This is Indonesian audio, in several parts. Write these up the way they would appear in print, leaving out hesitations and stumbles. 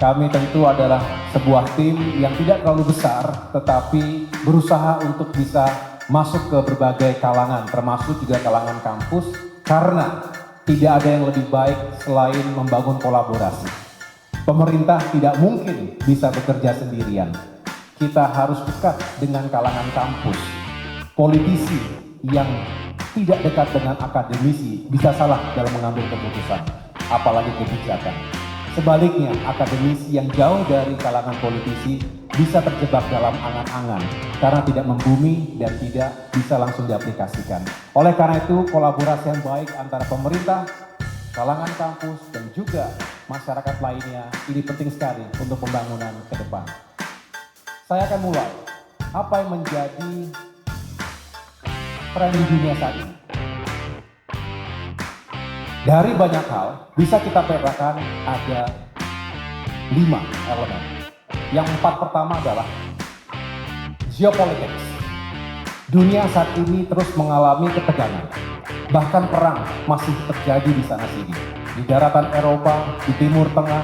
Kami tentu adalah sebuah tim yang tidak terlalu besar, tetapi berusaha untuk bisa masuk ke berbagai kalangan, termasuk juga kalangan kampus, karena tidak ada yang lebih baik selain membangun kolaborasi. Pemerintah tidak mungkin bisa bekerja sendirian. Kita harus dekat dengan kalangan kampus. Politisi yang tidak dekat dengan akademisi bisa salah dalam mengambil keputusan, apalagi kebijakan. Sebaliknya, akademisi yang jauh dari kalangan politisi bisa terjebak dalam angan-angan karena tidak membumi dan tidak bisa langsung diaplikasikan. Oleh karena itu, kolaborasi yang baik antara pemerintah, kalangan kampus, dan juga masyarakat lainnya ini penting sekali untuk pembangunan ke depan. Saya akan mulai. Apa yang menjadi tren di dunia saat ini? Dari banyak hal, bisa kita petakan ada 5 elemen. Yang 4 pertama adalah geopolitics. Dunia saat ini terus mengalami ketegangan. Bahkan perang masih terjadi di sana-sini. Di daratan Eropa, di Timur Tengah,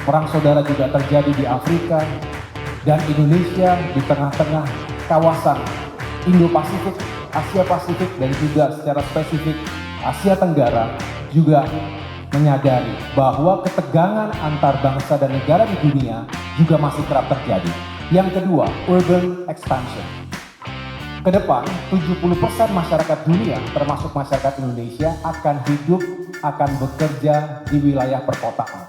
perang saudara juga terjadi di Afrika, dan Indonesia di tengah-tengah kawasan Indo-Pasifik, Asia-Pasifik, dan juga secara spesifik Asia Tenggara juga menyadari bahwa ketegangan antar bangsa dan negara di dunia juga masih kerap terjadi. Yang kedua, urban expansion. Ke depan, 70% masyarakat dunia, termasuk masyarakat Indonesia, akan hidup, akan bekerja di wilayah perkotaan.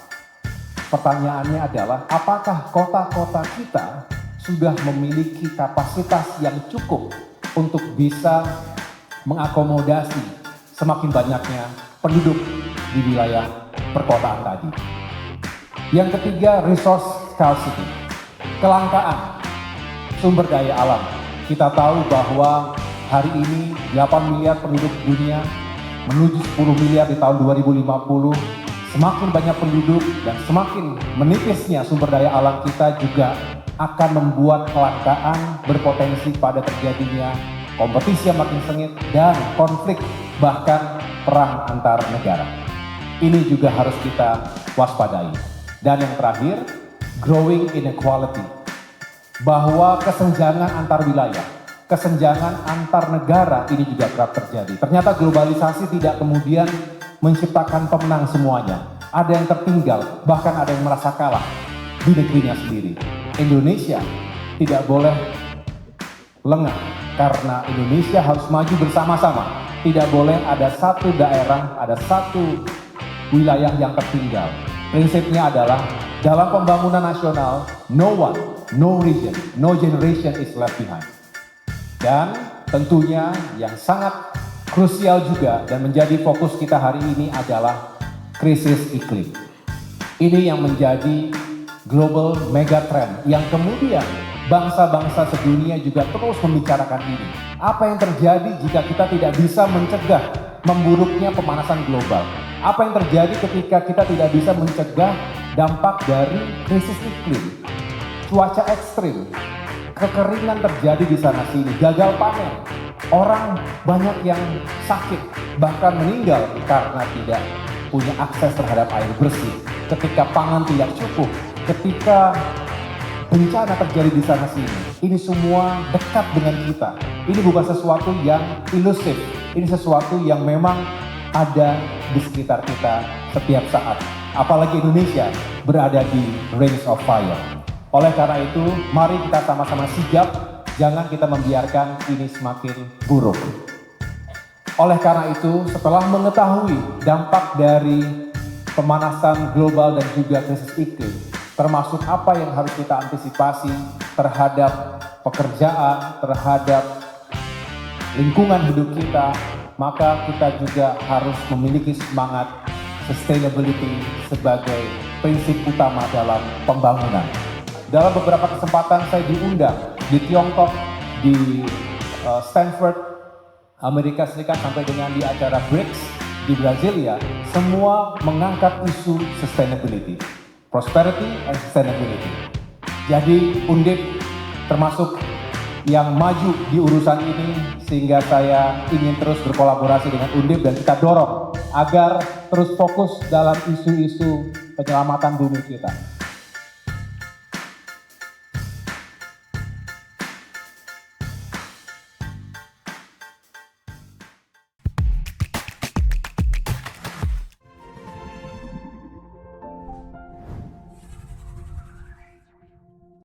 Pertanyaannya adalah, apakah kota-kota kita sudah memiliki kapasitas yang cukup untuk bisa mengakomodasi semakin banyaknya penduduk di wilayah perkotaan tadi. Yang ketiga, resource scarcity, kelangkaan sumber daya alam. Kita tahu bahwa hari ini 8 miliar penduduk dunia menuju 10 miliar di tahun 2050. Semakin banyak penduduk dan semakin menipisnya sumber daya alam kita juga akan membuat kelangkaan berpotensi pada terjadinya kompetisi yang makin sengit dan konflik, bahkan perang antar negara. Ini juga harus kita waspadai. Dan yang terakhir, growing inequality. Bahwa kesenjangan antar wilayah, kesenjangan antar negara ini juga kerap terjadi. Ternyata globalisasi tidak kemudian menciptakan pemenang semuanya. Ada yang tertinggal, bahkan ada yang merasa kalah di negerinya sendiri. Indonesia tidak boleh lengah, karena Indonesia harus maju bersama-sama. Tidak boleh ada satu daerah, ada satu wilayah yang tertinggal. Prinsipnya adalah dalam pembangunan nasional, no one, no region, no generation is left behind. Dan tentunya yang sangat krusial juga dan menjadi fokus kita hari ini adalah krisis iklim. Ini yang menjadi global megatrend yang kemudian bangsa-bangsa sedunia juga terus membicarakan ini. Apa yang terjadi jika kita tidak bisa mencegah memburuknya pemanasan global? Apa yang terjadi ketika kita tidak bisa mencegah dampak dari krisis iklim? Cuaca ekstrim, kekeringan terjadi di sana-sini, gagal panen, orang banyak yang sakit, bahkan meninggal karena tidak punya akses terhadap air bersih. Ketika pangan tidak cukup, ketika bencana terjadi di sana-sini, ini semua dekat dengan kita. Ini bukan sesuatu yang ilusif, ini sesuatu yang memang ada di sekitar kita setiap saat. Apalagi Indonesia berada di range of fire. Oleh karena itu, mari kita sama-sama sigap, jangan kita membiarkan ini semakin buruk. Oleh karena itu, setelah mengetahui dampak dari pemanasan global dan juga krisis iklim, termasuk apa yang harus kita antisipasi terhadap pekerjaan, terhadap lingkungan hidup kita, maka kita juga harus memiliki semangat sustainability sebagai prinsip utama dalam pembangunan. Dalam beberapa kesempatan saya diundang di Tiongkok, di Stanford, Amerika Serikat, sampai dengan di acara BRICS di Brasilia, semua mengangkat isu sustainability. Prosperity and sustainability. Jadi Undip termasuk yang maju di urusan ini, sehingga saya ingin terus berkolaborasi dengan Undip dan kita dorong agar terus fokus dalam isu-isu penyelamatan bumi kita.